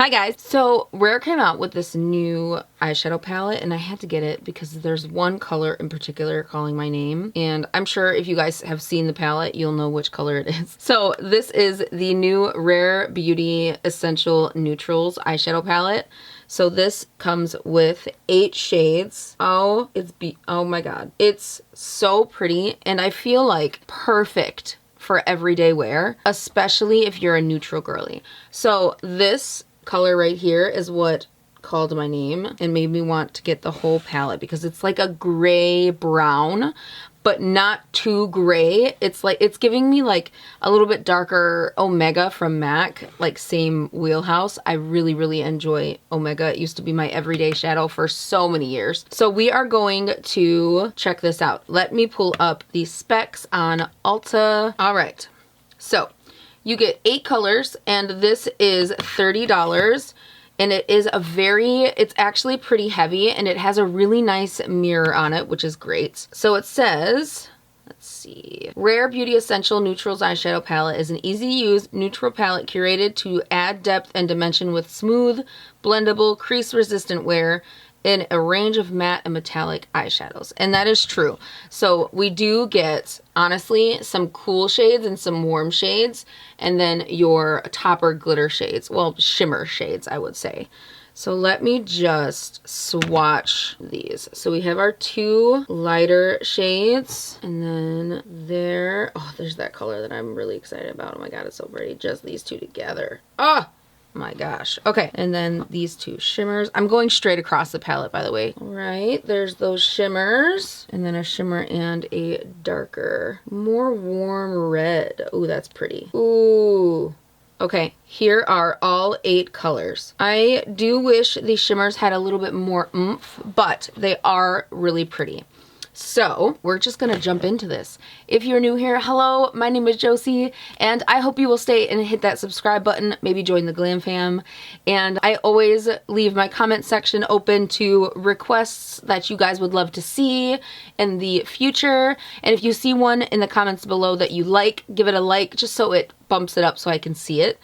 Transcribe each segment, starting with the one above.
Hi guys! So Rare came out with this new eyeshadow palette and I had to get it because there's one color in particular calling my name, and I'm sure if you guys have seen the palette you'll know which color it is. So this is the new Rare Beauty Essential Neutrals eyeshadow palette. So this comes with 8 shades. Oh my god. It's so pretty and I feel like perfect for everyday wear, especially if you're a neutral girly. So this color right here is what called my name and made me want to get the whole palette because it's like a gray brown, but not too gray. It's like, it's giving me like a little bit darker Omega from MAC, like same wheelhouse. I really enjoy Omega. It used to be my everyday shadow for so many years. So we are going to check this out. Let me pull up the specs on Ulta. All right, so you get 8 colors and this is $30. And it is it's actually pretty heavy and it has a really nice mirror on it, which is great. So it says, let's see, Rare Beauty Essential Neutrals Eyeshadow Palette is an easy to use neutral palette curated to add depth and dimension with smooth, blendable, crease resistant wear in a range of matte and metallic eyeshadows. And that is true. So we do get, honestly, some cool shades and some warm shades, and then your topper glitter shades. Well, shimmer shades, I would say. So let me just swatch these. So we have our 2 lighter shades, and then there's that color that I'm really excited about. Oh my god, it's so pretty. Just these 2 together. Oh my gosh. Okay, and then these 2 shimmers. I'm going straight across the palette, by the way. All right, there's those shimmers, and then a shimmer and a darker, more warm red. Ooh, that's pretty. Ooh. Okay, here are all 8 colors. I do wish these shimmers had a little bit more oomph, but they are really pretty. So we're just gonna jump into this. If you're new here, hello, my name is Josie, and I hope you will stay and hit that subscribe button, maybe join the GLAMFAM. And I always leave my comment section open to requests that you guys would love to see in the future. And if you see one in the comments below that you like, give it a like just so it bumps it up so I can see it.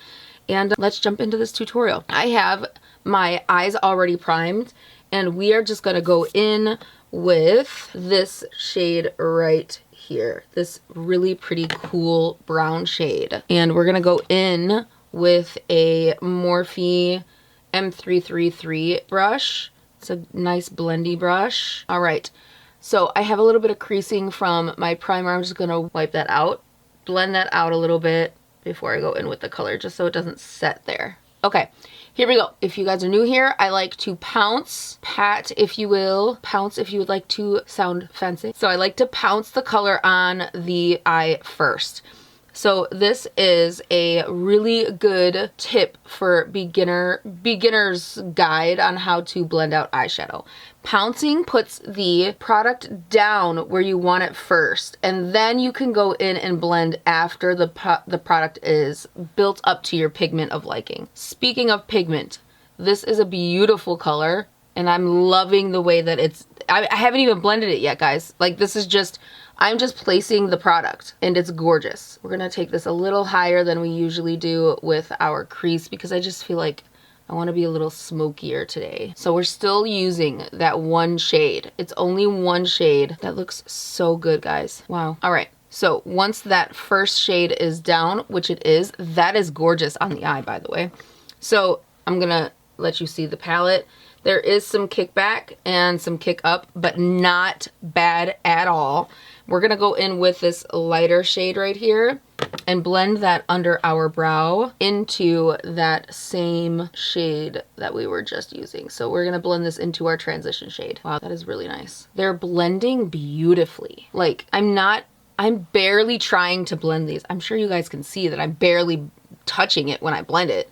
And let's jump into this tutorial. I have my eyes already primed, and we are just gonna go in with this shade right here, this really pretty cool brown shade. And we're gonna go in with a Morphe M333 brush. It's a nice blendy brush. All right, so I have a little bit of creasing from my primer. I'm just gonna wipe that out, blend that out a little bit before I go in with the color, just so it doesn't set there. Okay, here we go. If you guys are new here, I like to pat if you will, pounce if you would like to sound fancy. So I like to pounce the color on the eye first. So this is a really good tip for beginner's guide on how to blend out eyeshadow. Pouncing puts the product down where you want it first, and then you can go in and blend after the product is built up to your pigment of liking. Speaking of pigment, this is a beautiful color, and I'm loving the way that I haven't even blended it yet, guys. Like, this is just, I'm just placing the product and it's gorgeous. We're gonna take this a little higher than we usually do with our crease because I just feel like I want to be a little smokier today. So we're still using that 1 shade. It's only 1 shade. That looks so good, guys. Wow. All right. So once that first shade is down, which it is, that is gorgeous on the eye, by the way. So I'm gonna let you see the palette. There is some kickback and some kick up, but not bad at all. We're gonna go in with this lighter shade right here and blend that under our brow into that same shade that we were just using. So we're gonna blend this into our transition shade. Wow, that is really nice. They're blending beautifully. Like, I'm barely trying to blend these. I'm sure you guys can see that I'm barely touching it when I blend it,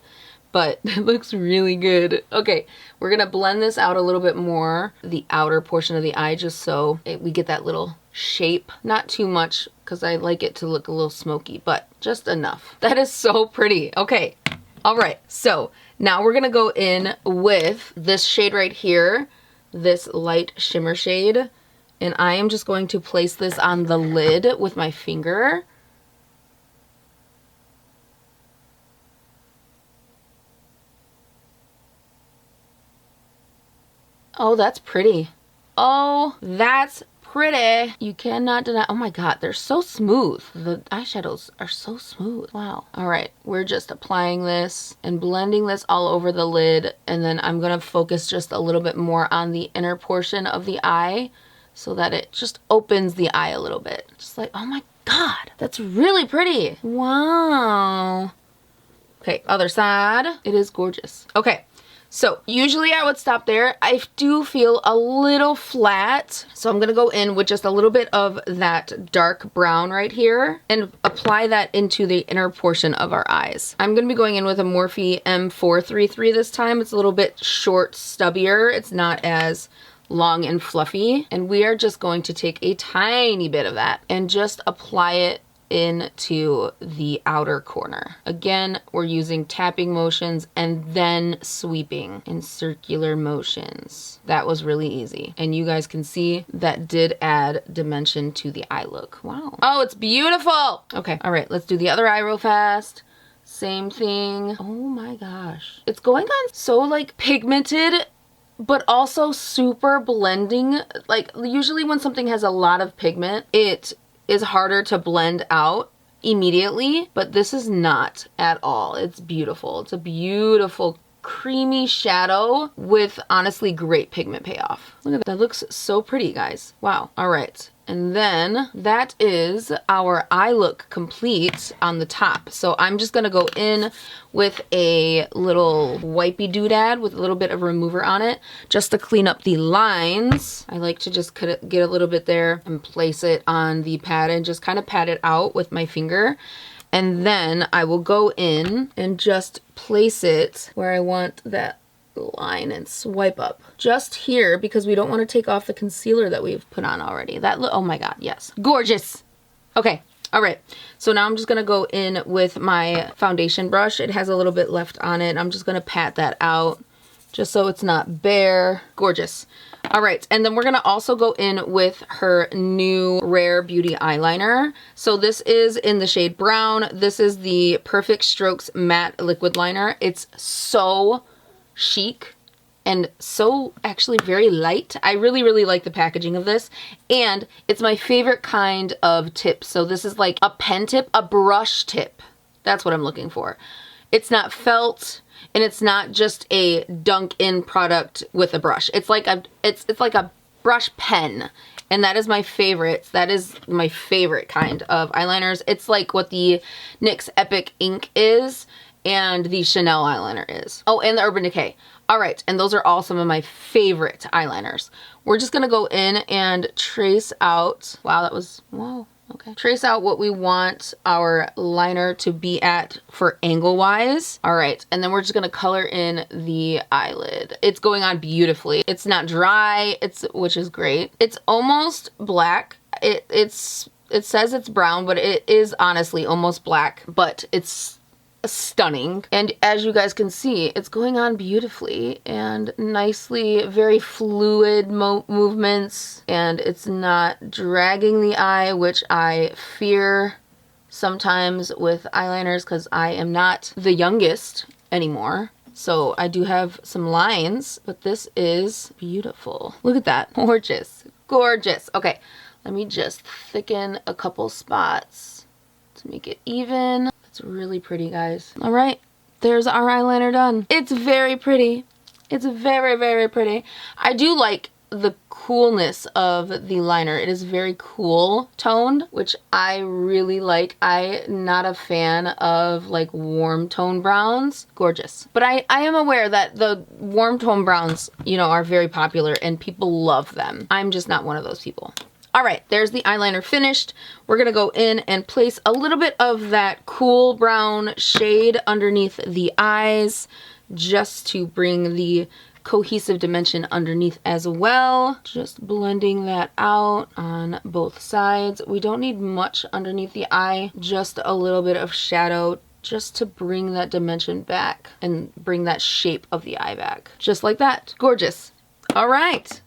but it looks really good. Okay, we're gonna blend this out a little bit more, the outer portion of the eye, just so we get that little shape. Not too much, because I like it to look a little smoky, but just enough. That is so pretty. Okay, all right, so now we're gonna go in with this shade right here, this light shimmer shade, and I am just going to place this on the lid with my finger. Oh, that's pretty. Oh, that's pretty. You cannot deny. Oh my god, they're so smooth. The eyeshadows are so smooth. Wow. All right, we're just applying this and blending this all over the lid, and then I'm gonna focus just a little bit more on the inner portion of the eye so that it just opens the eye a little bit. Just like, oh my god, that's really pretty. Wow. Okay, other side. It is gorgeous. Okay. So usually I would stop there. I do feel a little flat. So I'm gonna go in with just a little bit of that dark brown right here and apply that into the inner portion of our eyes. I'm gonna be going in with a Morphe M433 this time. It's a little bit short, stubbier. It's not as long and fluffy. And we are just going to take a tiny bit of that and just apply it into the outer corner. Again, we're using tapping motions and then sweeping in circular motions. That was really easy. And you guys can see that did add dimension to the eye look. Wow. Oh, it's beautiful. Okay, all right, let's do the other eye real fast. Same thing. Oh my gosh. It's going on so like pigmented, but also super blending. Like usually when something has a lot of pigment, it is harder to blend out immediately, but this is not at all. It's beautiful. It's a beautiful creamy shadow with honestly great pigment payoff. Look at that. That looks so pretty, guys. Wow. All right. And then that is our eye look complete on the top. So I'm just gonna go in with a little wipey doodad with a little bit of remover on it just to clean up the lines. I like to just get a little bit there and place it on the pad and just kind of pat it out with my finger. And then I will go in and just place it where I want that line and swipe up just here because we don't want to take off the concealer that we've put on already. Oh my god, yes, gorgeous. Okay, all right, so now I'm just gonna go in with my foundation brush. It has a little bit left on it. I'm just gonna pat that out just so it's not bare. Gorgeous. All right, and then we're gonna also go in with her new Rare Beauty eyeliner. So this is in the shade brown. This is the Perfect Strokes Matte Liquid Liner. It's so chic and so actually very light. I really, really like the packaging of this, and it's my favorite kind of tip. So this is like a pen tip, a brush tip. That's what I'm looking for. It's not felt, and it's not just a dunk in product with a brush. It's like a brush pen, and that is my favorite. That is my favorite kind of eyeliners. It's like what the NYX Epic Ink is and the Chanel eyeliner is. Oh, and the Urban Decay. All right, and those are all some of my favorite eyeliners. We're just gonna go in and trace out, wow, that was, whoa, okay. Trace out what we want our liner to be at for angle-wise. All right, and then we're just gonna color in the eyelid. It's going on beautifully. It's not dry, which is great. It's almost black. It says it's brown, but it is honestly almost black, but it's stunning. And as you guys can see, it's going on beautifully and nicely, very fluid movements, and it's not dragging the eye, which I fear sometimes with eyeliners because I am not the youngest anymore. So I do have some lines, but this is beautiful. Look at that. Gorgeous. Gorgeous. Okay, let me just thicken a couple spots to make it even. It's really pretty, guys. All right, there's our eyeliner done. It's very pretty. It's very, very pretty. I do like the coolness of the liner. It is very cool toned, which I really like. I'm not a fan of like warm tone browns. Gorgeous. But I am aware that the warm tone browns, you know, are very popular and people love them. I'm just not one of those people. All right, there's the eyeliner finished. We're gonna go in and place a little bit of that cool brown shade underneath the eyes just to bring the cohesive dimension underneath as well. Just blending that out on both sides. We don't need much underneath the eye, just a little bit of shadow just to bring that dimension back and bring that shape of the eye back. Just like that. Gorgeous. All right.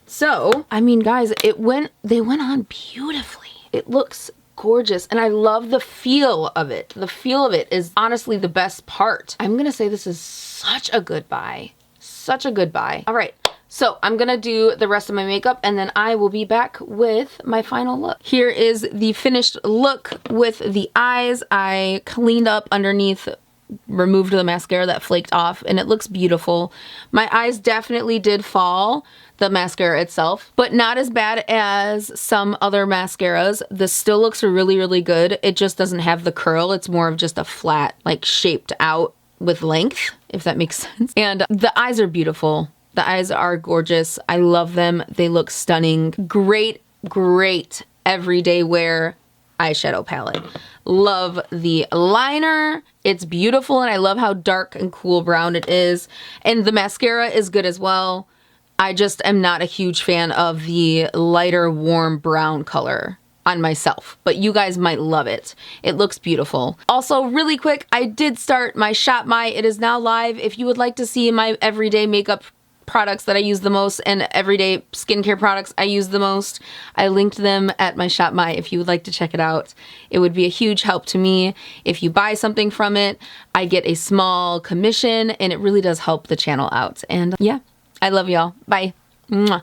So, I mean, guys, they went on beautifully. It looks gorgeous, and I love the feel of it. The feel of it is honestly the best part. I'm gonna say this is such a good buy. Such a good buy. All right, So I'm gonna do the rest of my makeup and then I will be back with my final look. Here is the finished look with the eyes. I cleaned up underneath, removed the mascara that flaked off, and it looks beautiful. My eyes definitely did fall, the mascara itself, but not as bad as some other mascaras. This still looks really, really good. It just doesn't have the curl. It's more of just a flat, like shaped out with length, if that makes sense. And the eyes are beautiful. The eyes are gorgeous. I love them. They look stunning. Great, great everyday wear eyeshadow palette. Love the liner. It's beautiful and I love how dark and cool brown it is. And the mascara is good as well. I just am not a huge fan of the lighter warm brown color on myself, but you guys might love it. It looks beautiful. Also, really quick, I did start my Shop My. It is now live. If you would like to see my everyday makeup products that I use the most and everyday skincare products I use the most, I linked them at my Shop My if you would like to check it out. It would be a huge help to me. If you buy something from it, I get a small commission and it really does help the channel out. And yeah, I love y'all. Bye. Mwah.